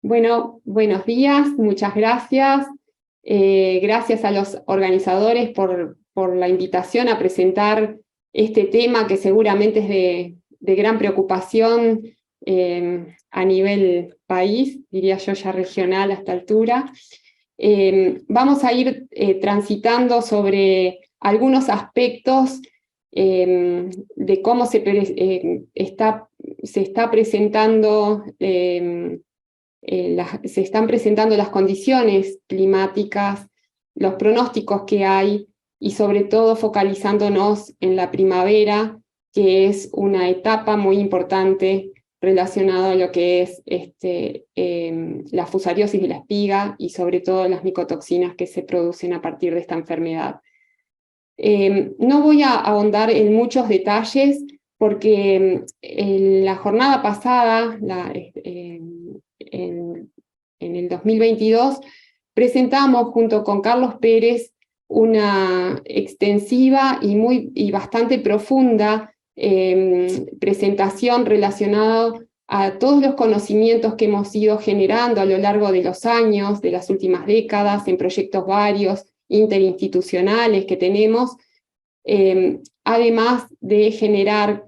Bueno, buenos días, muchas gracias. Gracias a los organizadores por la invitación a presentar este tema que seguramente es de gran preocupación a nivel país, diría yo ya regional a esta altura. Vamos a ir transitando sobre algunos aspectos de cómo se está presentando se están presentando las condiciones climáticas, los pronósticos que hay y sobre todo focalizándonos en la primavera, que es una etapa muy importante relacionada a lo que es la fusariosis de la espiga y sobre todo las micotoxinas que se producen a partir de esta enfermedad. No voy a ahondar en muchos detalles porque en la jornada pasada, en el 2022, presentamos junto con Carlos Pérez una extensiva y bastante profunda presentación relacionada a todos los conocimientos que hemos ido generando a lo largo de los años, de las últimas décadas, en proyectos varios, interinstitucionales que tenemos, además de generar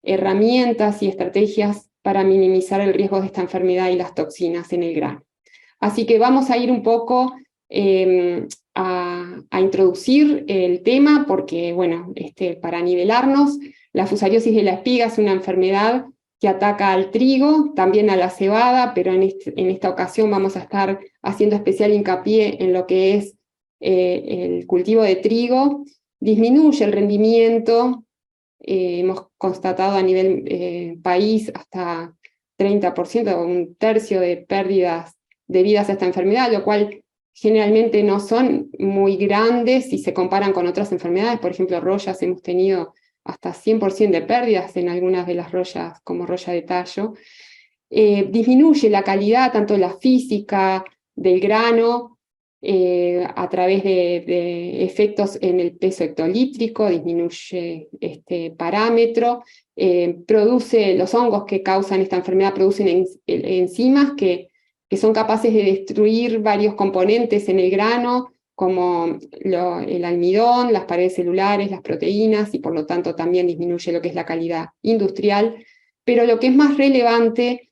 herramientas y estrategias para minimizar el riesgo de esta enfermedad y las toxinas en el grano. Así que vamos a ir un poco a introducir el tema, porque, bueno, para nivelarnos, la fusariosis de la espiga es una enfermedad que ataca al trigo, también a la cebada, pero en esta ocasión vamos a estar haciendo especial hincapié en lo que es el cultivo de trigo. Disminuye el rendimiento, hemos constatado a nivel país hasta 30% o un tercio de pérdidas debidas a esta enfermedad, lo cual generalmente no son muy grandes si se comparan con otras enfermedades. Por ejemplo, rollas hemos tenido hasta 100% de pérdidas en algunas de las rollas, como roya de tallo. Disminuye la calidad, tanto la física del grano, a través de efectos en el peso hectolítrico, disminuye este parámetro, produce los hongos que causan esta enfermedad, producen enzimas que son capaces de destruir varios componentes en el grano, como el almidón, las paredes celulares, las proteínas, y por lo tanto también disminuye lo que es la calidad industrial. Pero lo que es más relevante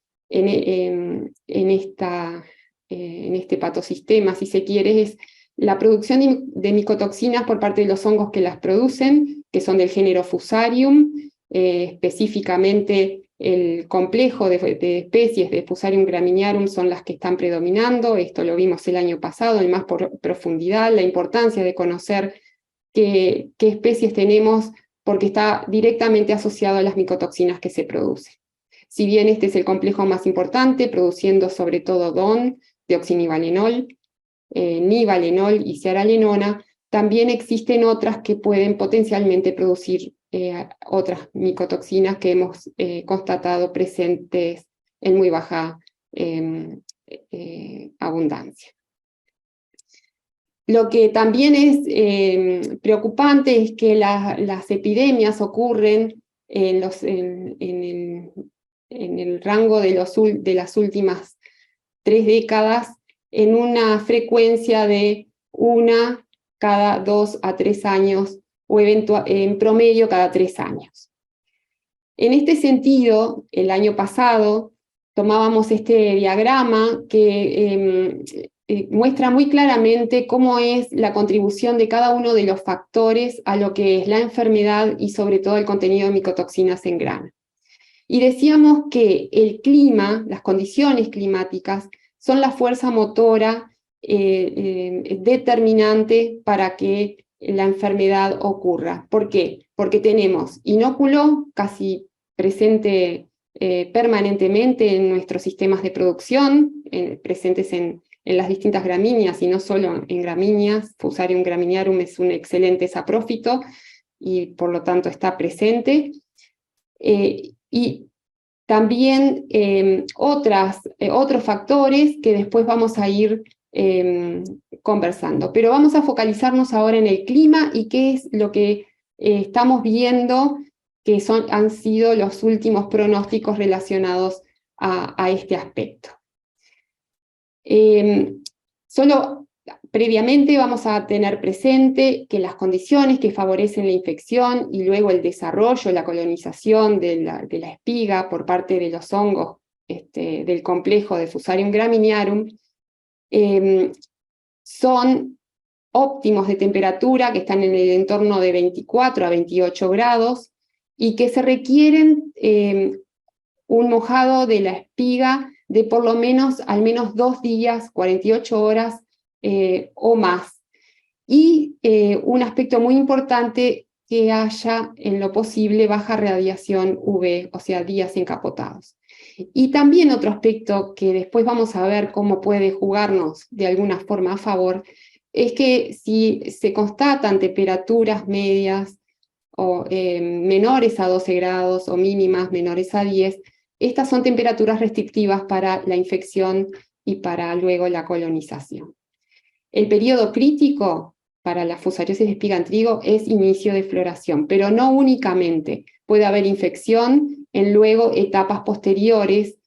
en este patosistema, si se quiere, es la producción de micotoxinas por parte de los hongos que las producen, que son del género Fusarium, específicamente el complejo de especies de Fusarium graminearum son las que están predominando. Esto lo vimos el año pasado en más profundidad, la importancia de conocer qué especies tenemos, porque está directamente asociado a las micotoxinas que se producen. Si bien este es el complejo más importante, produciendo sobre todo DON, deoxinivalenol, nivalenol y cearalenona, también existen otras que pueden potencialmente producir otras micotoxinas que hemos constatado presentes en muy baja abundancia. Lo que también es preocupante es que las epidemias ocurren en el rango de las últimas 3 décadas en una frecuencia de 1 cada 2 a 3 años o en promedio cada 3 años. En este sentido, el año pasado tomábamos este diagrama que muestra muy claramente cómo es la contribución de cada uno de los factores a lo que es la enfermedad y sobre todo el contenido de micotoxinas en grano. Y decíamos que el clima, las condiciones climáticas, son la fuerza motora determinante para que la enfermedad ocurra. ¿Por qué? Porque tenemos inóculo casi presente permanentemente en nuestros sistemas de producción, presentes en las distintas gramíneas y no solo en gramíneas. Fusarium graminearum es un excelente saprófito y por lo tanto está presente. Y también otros factores que después vamos a ir conversando. Pero vamos a focalizarnos ahora en el clima y qué es lo que estamos viendo que han sido los últimos pronósticos relacionados a este aspecto. Solo previamente vamos a tener presente que las condiciones que favorecen la infección y luego el desarrollo, la colonización de la espiga por parte de los hongos del complejo de Fusarium graminearum son óptimos de temperatura que están en el entorno de 24 a 28 grados y que se requieren un mojado de la espiga de por lo menos al menos 2 días, 48 horas o más. Y un aspecto muy importante, que haya en lo posible baja radiación UV, o sea, días encapotados. Y también otro aspecto que después vamos a ver cómo puede jugarnos de alguna forma a favor, es que si se constatan temperaturas medias o menores a 12 grados o mínimas menores a 10, estas son temperaturas restrictivas para la infección y para luego la colonización. El periodo crítico para la fusariosis de espiga en trigo es inicio de floración, pero no únicamente. Puede haber infección en luego etapas posteriores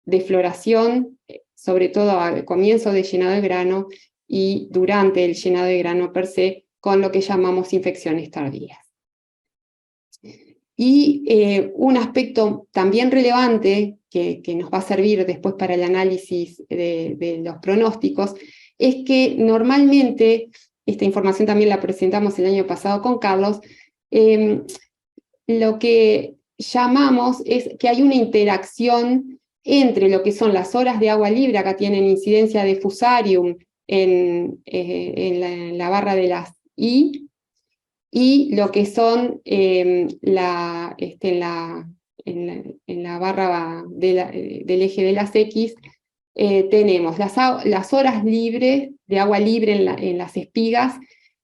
de floración, sobre todo al comienzo del llenado de grano y durante el llenado de grano per se, con lo que llamamos infecciones tardías. Y un aspecto también relevante que nos va a servir después para el análisis de los pronósticos es que normalmente, esta información también la presentamos el año pasado con Carlos, lo que llamamos es que hay una interacción entre lo que son las horas de agua libre, acá tienen incidencia de Fusarium en la barra de las I, y lo que son en la barra del eje de las X, tenemos las horas libres de agua libre en las espigas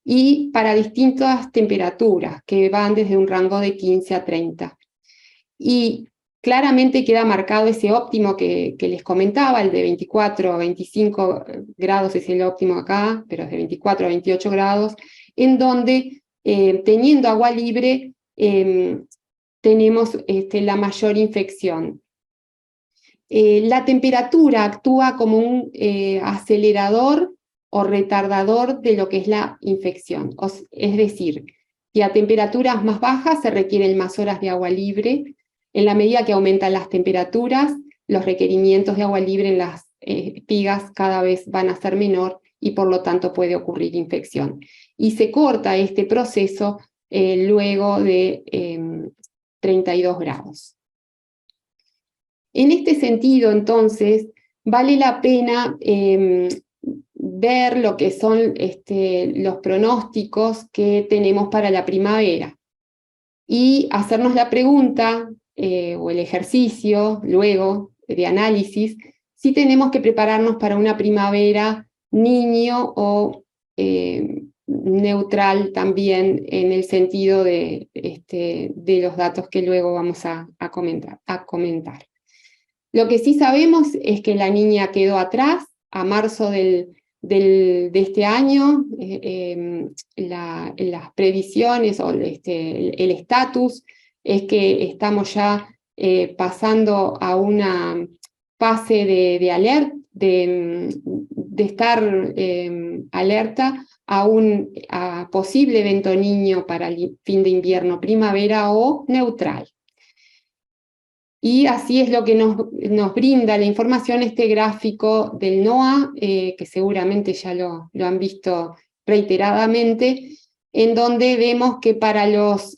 y para distintas temperaturas que van desde un rango de 15 a 30. Y claramente queda marcado ese óptimo que les comentaba, el de 24 a 25 grados es el óptimo acá, pero es de 24 a 28 grados, en donde teniendo agua libre tenemos la mayor infección. La temperatura actúa como un acelerador o retardador de lo que es la infección. Es decir, que a temperaturas más bajas se requieren más horas de agua libre. En la medida que aumentan las temperaturas, los requerimientos de agua libre en las espigas cada vez van a ser menor y por lo tanto puede ocurrir infección. Y se corta este proceso luego de 32 grados. En este sentido, entonces, vale la pena ver lo que son los pronósticos que tenemos para la primavera y hacernos la pregunta o el ejercicio luego de análisis si tenemos que prepararnos para una primavera niño o neutral también en el sentido de los datos que luego vamos a comentar. Lo que sí sabemos es que la niña quedó atrás a marzo de este año. Las previsiones o el estatus es que estamos ya pasando a una fase de alerta, de estar alerta a posible evento niño para el fin de invierno, primavera o neutral. Y así es lo que nos brinda la información este gráfico del NOAA, que seguramente ya lo han visto reiteradamente, en donde vemos que para los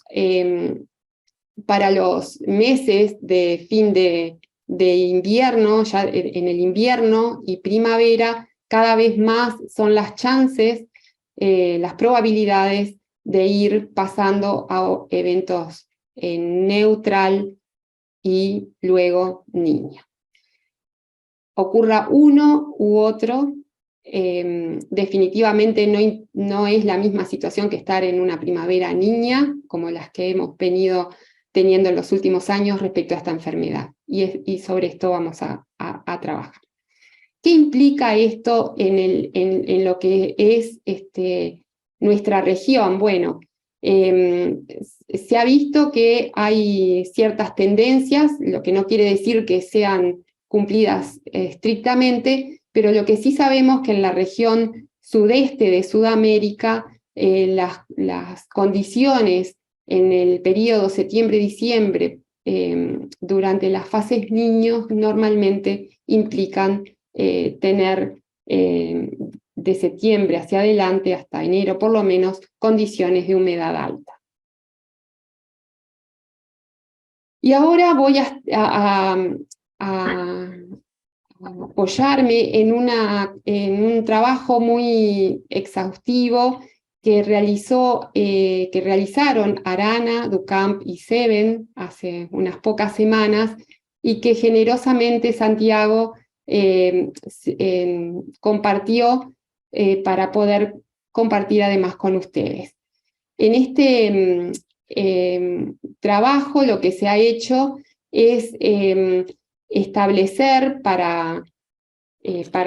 meses de fin de invierno, ya en el invierno y primavera, cada vez más son las chances, las probabilidades de ir pasando a eventos neutral y luego niña. Ocurra uno u otro, definitivamente no es la misma situación que estar en una primavera niña, como las que hemos venido teniendo en los últimos años respecto a esta enfermedad. Y sobre esto vamos a trabajar. ¿Qué implica esto en lo que es nuestra región? Bueno, se ha visto que hay ciertas tendencias, lo que no quiere decir que sean cumplidas estrictamente, pero lo que sí sabemos que en la región sudeste de Sudamérica las condiciones en el periodo septiembre-diciembre durante las fases niños normalmente implican tener de septiembre hacia adelante hasta enero por lo menos condiciones de humedad alta. Y ahora voy a apoyarme en un trabajo muy exhaustivo que realizaron Arana, Ducamp y Seven hace unas pocas semanas y que generosamente Santiago compartió para poder compartir además con ustedes. En este trabajo lo que se ha hecho es establecer para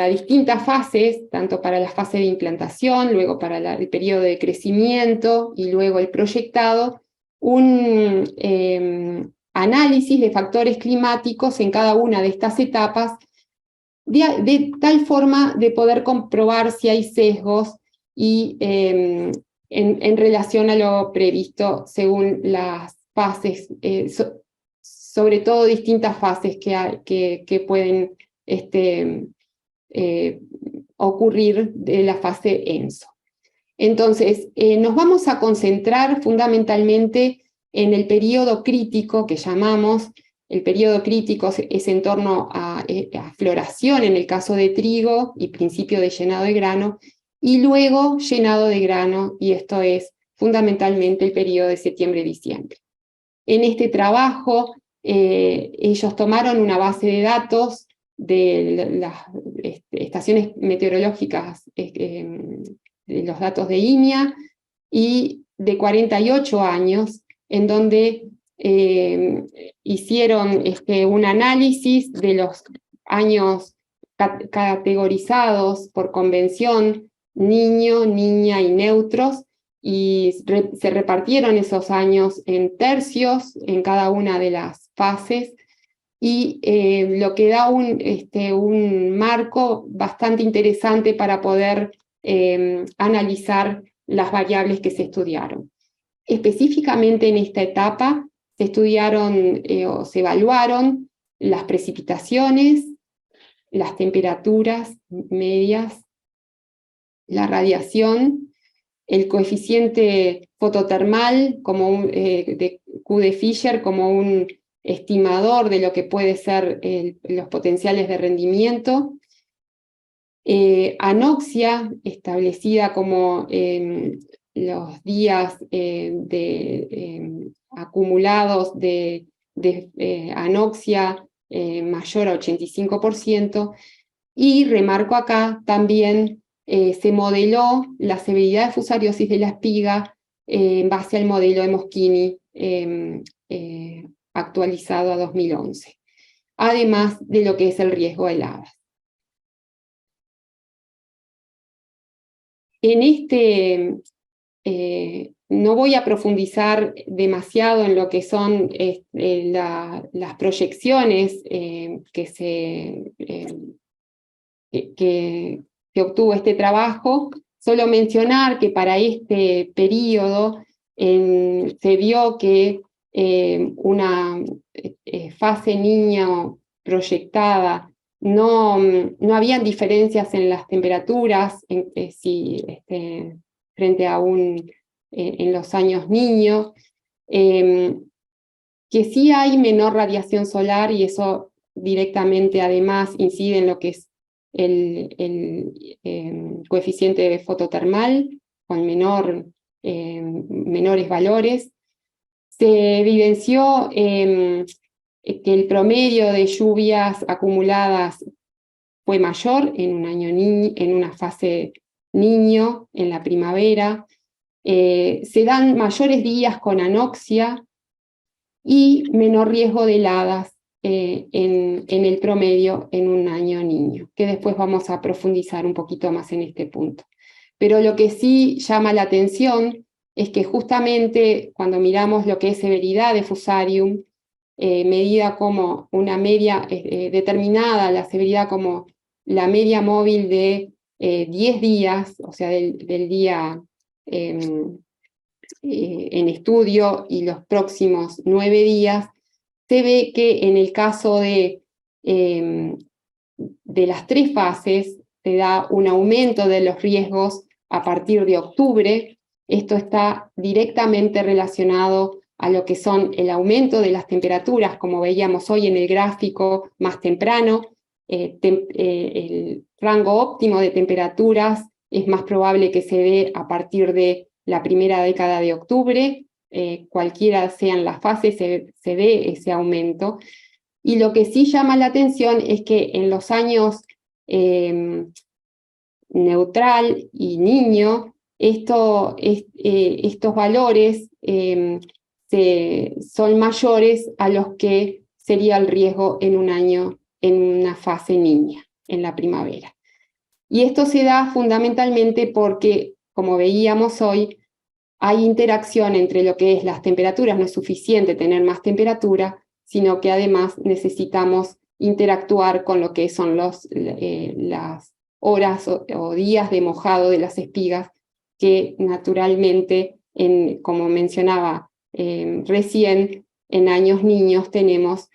distintas fases, tanto para la fase de implantación, luego para el periodo de crecimiento y luego el proyectado, un análisis de factores climáticos en cada una de estas etapas, de tal forma de poder comprobar si hay sesgos y en relación a lo previsto según las fases, sobre todo distintas fases que pueden ocurrir de la fase ENSO. Entonces, nos vamos a concentrar fundamentalmente en el periodo crítico que llamamos. El periodo crítico es en torno a floración en el caso de trigo y principio de llenado de grano, y luego llenado de grano, y esto es fundamentalmente el periodo de septiembre-diciembre. En este trabajo, ellos tomaron una base de datos de las estaciones meteorológicas, de los datos de INEA, y de 48 años, en donde hicieron un análisis de los años categorizados por convención, niño, niña y neutros, y se repartieron esos años en tercios en cada una de las fases, y lo que da un marco bastante interesante para poder analizar las variables que se estudiaron. Específicamente en esta etapa se estudiaron o se evaluaron las precipitaciones, las temperaturas medias, la radiación, el coeficiente fototermal como de Q de Fisher como un estimador de lo que puede ser los potenciales de rendimiento, anoxia establecida como los días acumulados de anoxia mayor a 85%, y remarco acá también se modeló la severidad de fusariosis de la espiga en base al modelo de Moschini actualizado a 2011, además de lo que es el riesgo de heladas. En no voy a profundizar demasiado en lo que son las proyecciones que obtuvo este trabajo, solo mencionar que para este periodo se vio que una fase niño proyectada no habían diferencias en las temperaturas frente a en los años niño, que sí hay menor radiación solar, y eso directamente además incide en lo que es el coeficiente fototermal con menores valores. Se evidenció que el promedio de lluvias acumuladas fue mayor en en una fase niño, en la primavera. Se dan mayores días con anoxia y menor riesgo de heladas en el promedio en un año niño, que después vamos a profundizar un poquito más en este punto. Pero lo que sí llama la atención es que justamente cuando miramos lo que es severidad de Fusarium, medida como una media determinada, la severidad como la media móvil de 10 días, o sea, del día en estudio y los próximos 9 días, se ve que en el caso de las 3 fases, se da un aumento de los riesgos a partir de octubre. Esto está directamente relacionado a lo que son el aumento de las temperaturas, como veíamos hoy en el gráfico más temprano. El rango óptimo de temperaturas es más probable que se dé a partir de la primera década de octubre. Cualquiera sean las fases, se dé ese aumento. Y lo que sí llama la atención es que en los años neutral y niño, estos valores son mayores a los que sería el riesgo en un año, en una fase niña, en la primavera. Y esto se da fundamentalmente porque, como veíamos hoy, hay interacción entre lo que es las temperaturas. No es suficiente tener más temperatura, sino que además necesitamos interactuar con lo que son las horas o días de mojado de las espigas, que naturalmente, como mencionaba recién, en años niños tenemos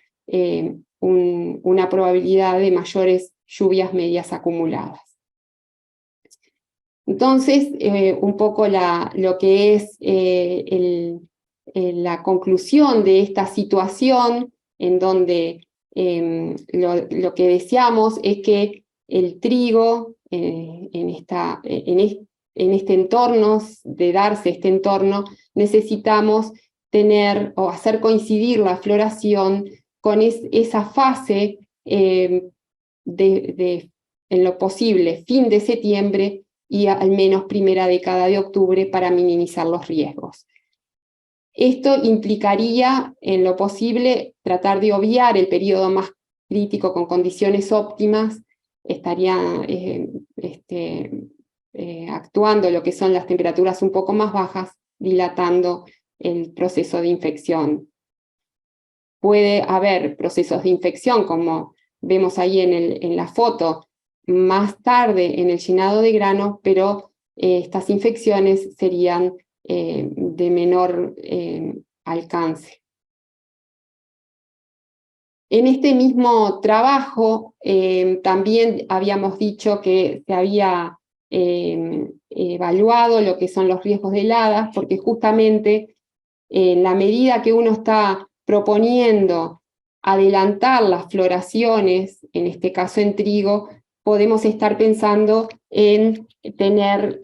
una probabilidad de mayores lluvias medias acumuladas. Entonces, un poco lo que es la conclusión de esta situación, en donde lo que deseamos es que el trigo, en este entorno, de darse este entorno, necesitamos tener o hacer coincidir la floración con esa fase en lo posible, fin de septiembre, y al menos primera década de octubre para minimizar los riesgos. Esto implicaría, en lo posible, tratar de obviar el periodo más crítico con condiciones óptimas. Estaría actuando lo que son las temperaturas un poco más bajas, dilatando el proceso de infección. Puede haber procesos de infección, como vemos ahí en la foto, más tarde en el llenado de grano, pero estas infecciones serían de menor alcance. En este mismo trabajo también habíamos dicho que se había evaluado lo que son los riesgos de heladas, porque justamente en la medida que uno está proponiendo adelantar las floraciones, en este caso en trigo, podemos estar pensando en tener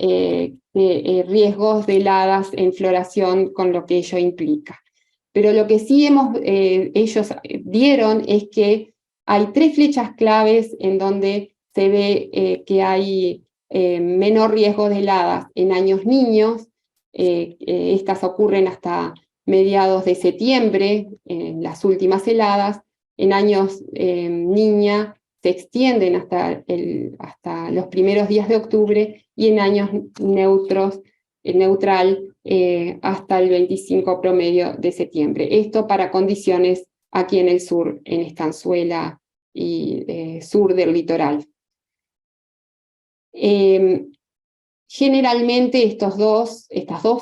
riesgos de heladas en floración con lo que ello implica. Pero lo que sí ellos dieron es que hay 3 flechas claves en donde se ve que hay menor riesgo de heladas en años niños. Estas ocurren hasta mediados de septiembre, las últimas heladas. En años niña se extienden hasta los primeros días de octubre, y en años neutral hasta el 25 promedio de septiembre. Esto para condiciones aquí en el sur, en Estanzuela y sur del litoral. Generalmente estas dos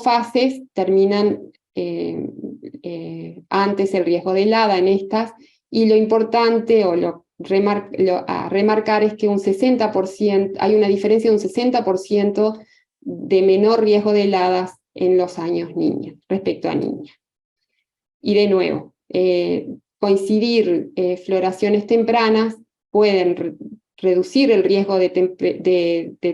fases terminan antes el riesgo de helada en estas, y lo importante a remarcar es que hay una diferencia de un 60% de menor riesgo de heladas en los años niña respecto a niña. Y de nuevo, coincidir floraciones tempranas pueden reducir el riesgo de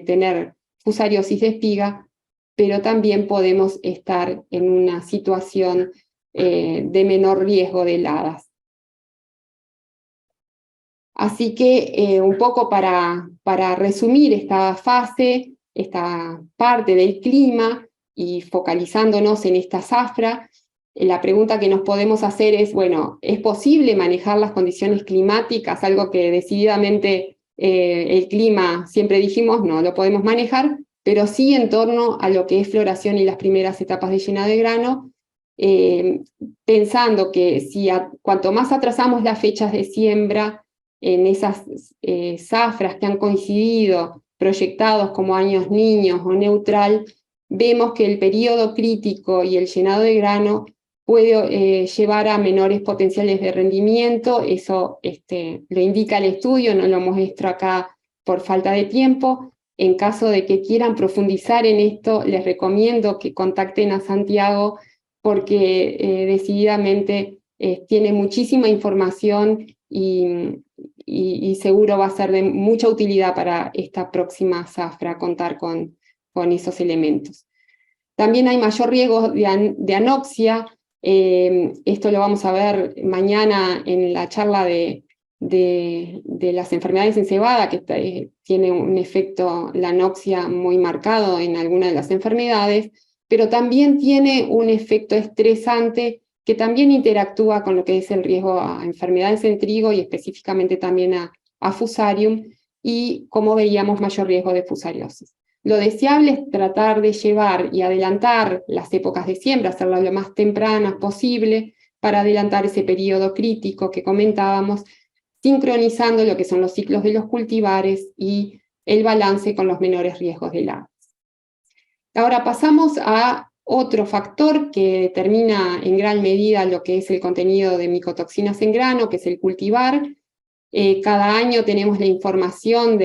tener fusariosis de espiga, pero también podemos estar en una situación de menor riesgo de heladas. Así que un poco para resumir esta fase, esta parte del clima, y focalizándonos en esta zafra, la pregunta que nos podemos hacer es, bueno, ¿es posible manejar las condiciones climáticas? Algo que decididamente el clima, siempre dijimos, no lo podemos manejar, pero sí en torno a lo que es floración y las primeras etapas de llenado de grano, pensando que cuanto más atrasamos las fechas de siembra, en esas zafras que han coincidido proyectados como años niños o neutral, vemos que el periodo crítico y el llenado de grano puede llevar a menores potenciales de rendimiento. Eso lo indica el estudio, no lo muestro acá por falta de tiempo. En caso de que quieran profundizar en esto, les recomiendo que contacten a Santiago porque decididamente tiene muchísima información y seguro va a ser de mucha utilidad para esta próxima zafra contar con esos elementos. También hay mayor riesgo de anoxia. Esto lo vamos a ver mañana en la charla de las enfermedades en cebada, que tiene un efecto, la anoxia, muy marcado en algunas de las enfermedades, pero también tiene un efecto estresante que también interactúa con lo que es el riesgo a enfermedades en trigo y específicamente también a fusarium, y como veíamos, mayor riesgo de fusariosis. Lo deseable es tratar de llevar y adelantar las épocas de siembra, hacerlas lo más tempranas posible para adelantar ese periodo crítico que comentábamos, sincronizando lo que son los ciclos de los cultivares y el balance con los menores riesgos de heladas. Ahora pasamos a otro factor que determina en gran medida lo que es el contenido de micotoxinas en grano, que es el cultivar. Cada año tenemos la información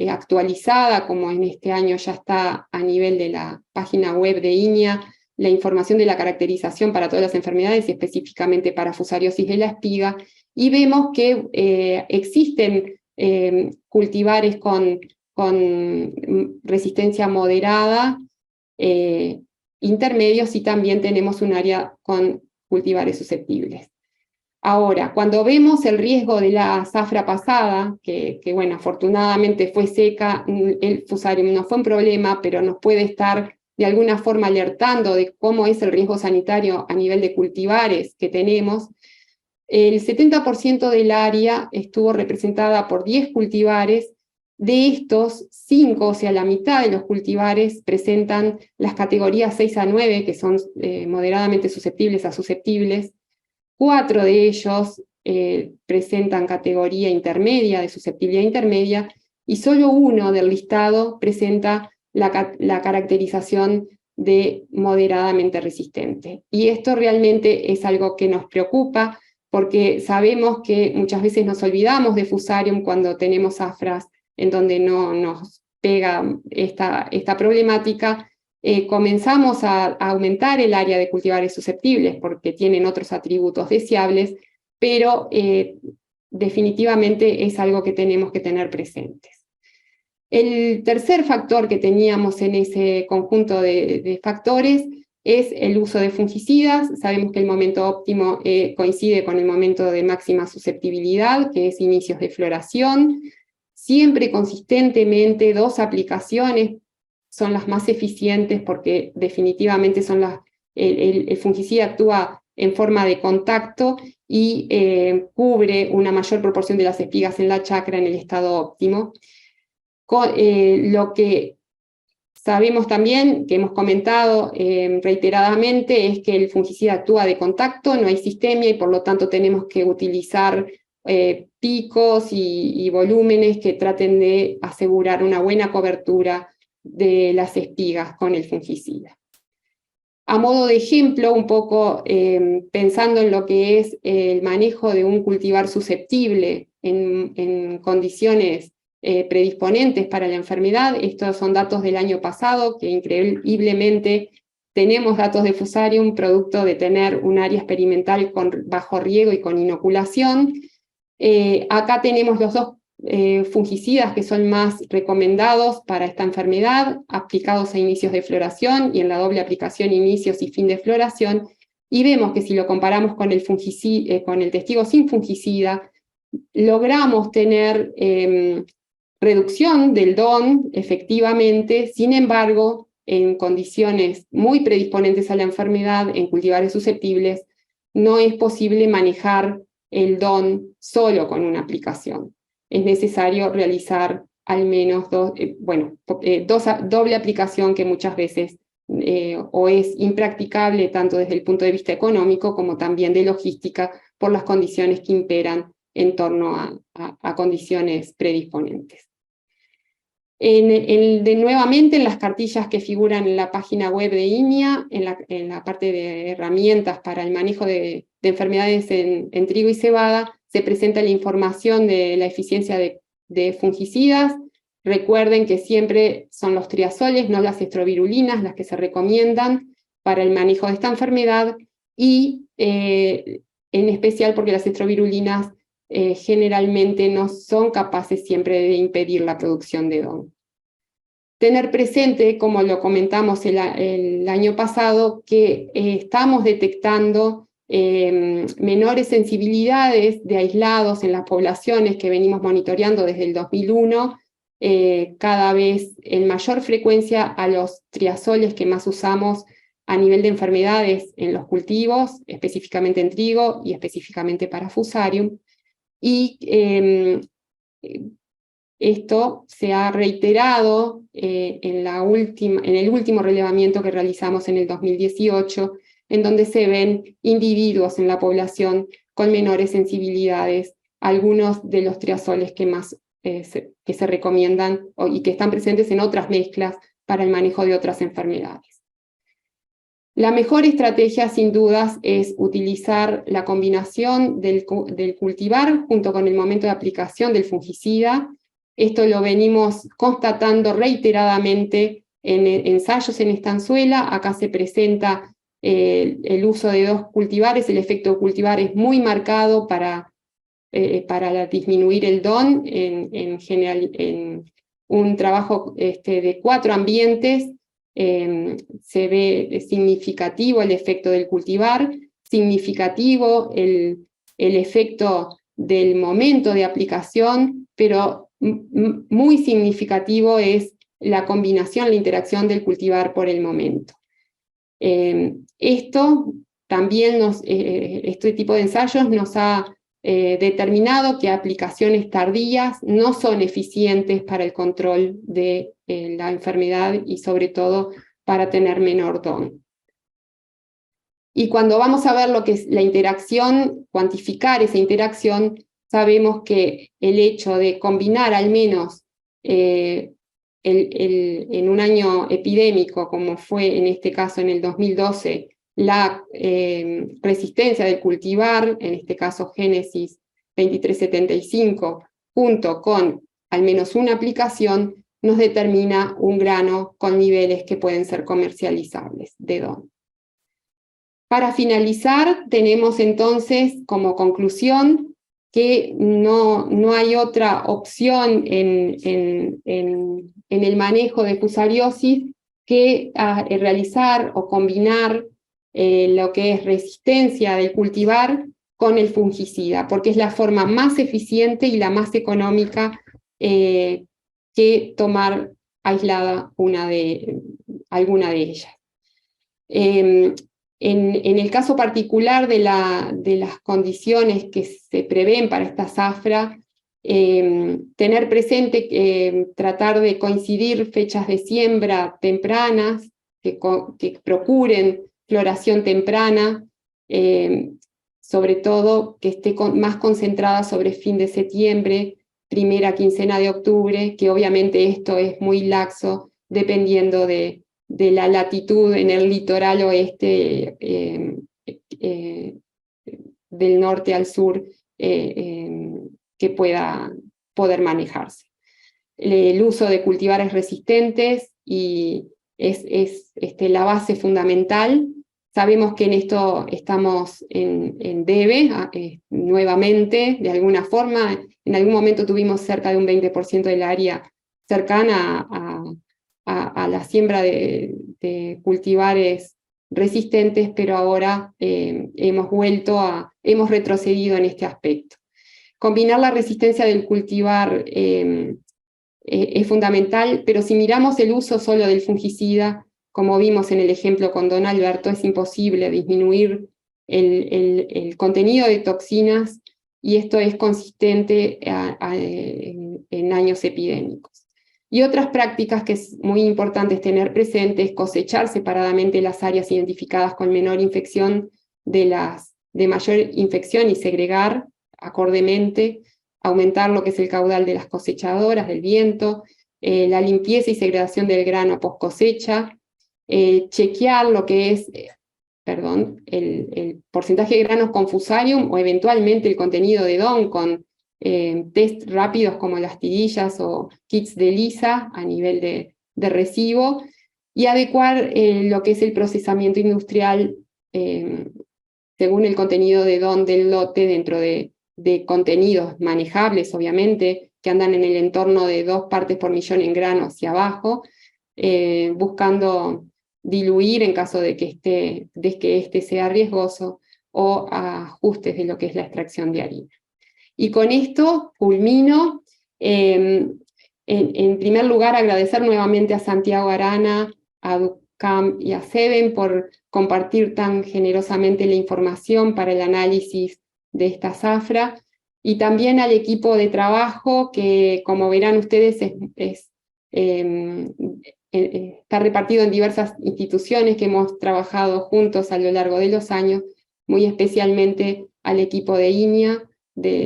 actualizada, como en este año ya está a nivel de la página web de INEA, la información de la caracterización para todas las enfermedades y específicamente para fusariosis de la espiga, y vemos que existen cultivares con resistencia moderada, intermedios, y también tenemos un área con cultivares susceptibles. Ahora, cuando vemos el riesgo de la zafra pasada, que bueno, afortunadamente fue seca, el fusarium no fue un problema, pero nos puede estar de alguna forma alertando de cómo es el riesgo sanitario a nivel de cultivares que tenemos. El 70% del área estuvo representada por 10 cultivares. De estos, 5, o sea, la mitad de los cultivares presentan las categorías 6 a 9, que son moderadamente susceptibles a susceptibles. 4 de ellos presentan categoría intermedia, de susceptibilidad intermedia, y solo 1 del listado presenta la caracterización de moderadamente resistente. Y esto realmente es algo que nos preocupa, porque sabemos que muchas veces nos olvidamos de fusarium cuando tenemos zafras en donde no nos pega esta problemática. Comenzamos a aumentar el área de cultivares susceptibles porque tienen otros atributos deseables, pero definitivamente es algo que tenemos que tener presentes. El tercer factor que teníamos en ese conjunto de factores es el uso de fungicidas. Sabemos que el momento óptimo coincide con el momento de máxima susceptibilidad, que es inicios de floración. Siempre consistentemente 2 aplicaciones son las más eficientes porque definitivamente son el fungicida actúa en forma de contacto y cubre una mayor proporción de las espigas en la chacra en el estado óptimo. Lo que sabemos también, que hemos comentado reiteradamente, es que el fungicida actúa de contacto, no hay sistemia, y por lo tanto tenemos que utilizar picos y volúmenes que traten de asegurar una buena cobertura de las espigas con el fungicida. A modo de ejemplo, un poco pensando en lo que es el manejo de un cultivar susceptible en condiciones predisponentes para la enfermedad, estos son datos del año pasado, que increíblemente tenemos datos de fusarium, producto de tener un área experimental con bajo riego y con inoculación. Acá tenemos los 2 fungicidas que son más recomendados para esta enfermedad, aplicados a inicios de floración y en la doble aplicación inicios y fin de floración, y vemos que si lo comparamos con el testigo sin fungicida, logramos tener reducción del DON efectivamente. Sin embargo, en condiciones muy predisponentes a la enfermedad, en cultivares susceptibles, no es posible manejar el DON solo con una aplicación. Es necesario realizar al menos doble aplicación, que muchas veces o es impracticable tanto desde el punto de vista económico como también de logística por las condiciones que imperan en torno a condiciones predisponentes. Nuevamente en las cartillas que figuran en la página web de INIA, en la parte de herramientas para el manejo de enfermedades en trigo y cebada, se presenta la información de la eficiencia de fungicidas. Recuerden que siempre son los triazoles, no las estrovirulinas, las que se recomiendan para el manejo de esta enfermedad, y en especial porque las estrovirulinas generalmente no son capaces siempre de impedir la producción de DON. Tener presente, como lo comentamos el año pasado, que estamos detectando menores sensibilidades de aislados en las poblaciones que venimos monitoreando desde el 2001, cada vez en mayor frecuencia a los triazoles que más usamos a nivel de enfermedades en los cultivos, específicamente en trigo y específicamente para Fusarium. Y esto se ha reiterado en el último relevamiento que realizamos en el 2018, en donde se ven individuos en la población con menores sensibilidades, algunos de los triazoles que se recomiendan y que están presentes en otras mezclas para el manejo de otras enfermedades. La mejor estrategia, sin dudas, es utilizar la combinación del cultivar junto con el momento de aplicación del fungicida. Esto lo venimos constatando reiteradamente en ensayos en estanzuela. Acá se presenta el uso de 2 cultivares. El efecto cultivar es muy marcado para disminuir el DON en general, en un trabajo de 4 ambientes. Se ve significativo el efecto del cultivar, significativo el efecto del momento de aplicación, pero muy significativo es la combinación, la interacción del cultivar por el momento. Esto también este tipo de ensayos nos ha determinado que aplicaciones tardías no son eficientes para el control de la enfermedad y sobre todo para tener menor DON. Y cuando vamos a ver lo que es la interacción, cuantificar esa interacción, sabemos que el hecho de combinar al menos en un año epidémico, como fue en este caso en el 2012, la resistencia del cultivar, en este caso Génesis 2375, junto con al menos una aplicación, nos determina un grano con niveles que pueden ser comercializables de DON. Para finalizar, tenemos entonces como conclusión que no hay otra opción en el manejo de fusariosis que realizar o combinar lo que es resistencia del cultivar con el fungicida, porque es la forma más eficiente y la más económica que tomar aislada alguna de ellas. En el caso particular de las condiciones que se prevén para esta zafra, tener presente tratar de coincidir fechas de siembra tempranas, que procuren floración temprana, sobre todo que esté más concentrada sobre fin de septiembre, primera quincena de octubre, que obviamente esto es muy laxo dependiendo de la latitud en el litoral oeste del norte al sur que pueda poder manejarse. El uso de cultivares resistentes y es la base fundamental. Sabemos que en esto estamos en debe, nuevamente, de alguna forma. En algún momento tuvimos cerca de un 20% del área cercana a la siembra de cultivares resistentes, pero ahora hemos retrocedido en este aspecto. Combinar la resistencia del cultivar es fundamental, pero si miramos el uso solo del fungicida, como vimos en el ejemplo con Don Alberto, es imposible disminuir el contenido de toxinas, y esto es consistente en años epidémicos. Y otras prácticas que es muy importante tener presente es cosechar separadamente las áreas identificadas con menor infección de mayor infección y segregar acordemente, aumentar lo que es el caudal de las cosechadoras, del viento, la limpieza y segregación del grano post cosecha, chequear lo que es el porcentaje de granos con fusarium o eventualmente el contenido de DON con test rápidos como las tirillas o kits de lisa a nivel de recibo, y adecuar lo que es el procesamiento industrial según el contenido de DON del lote dentro de contenidos manejables, obviamente, que andan en el entorno de 2 partes por millón en grano hacia abajo, buscando diluir en caso de que este sea riesgoso, o ajustes de lo que es la extracción de harina. Y con esto culmino. En primer lugar, agradecer nuevamente a Santiago Arana, a DUCAM y a SEBEN por compartir tan generosamente la información para el análisis de esta zafra, y también al equipo de trabajo que, como verán ustedes, está repartido en diversas instituciones que hemos trabajado juntos a lo largo de los años, muy especialmente al equipo de INIA,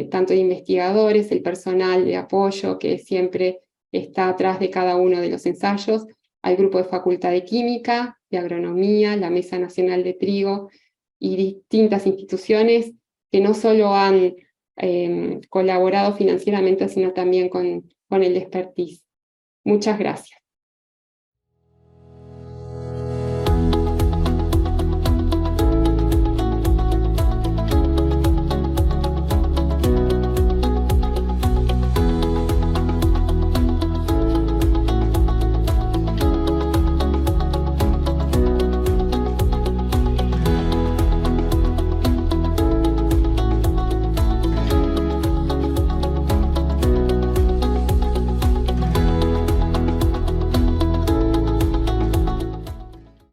tanto de investigadores, el personal de apoyo que siempre está atrás de cada uno de los ensayos, al grupo de Facultad de Química, de Agronomía, la Mesa Nacional de Trigo y distintas instituciones que no solo han colaborado financieramente, sino también con el expertise. Muchas gracias.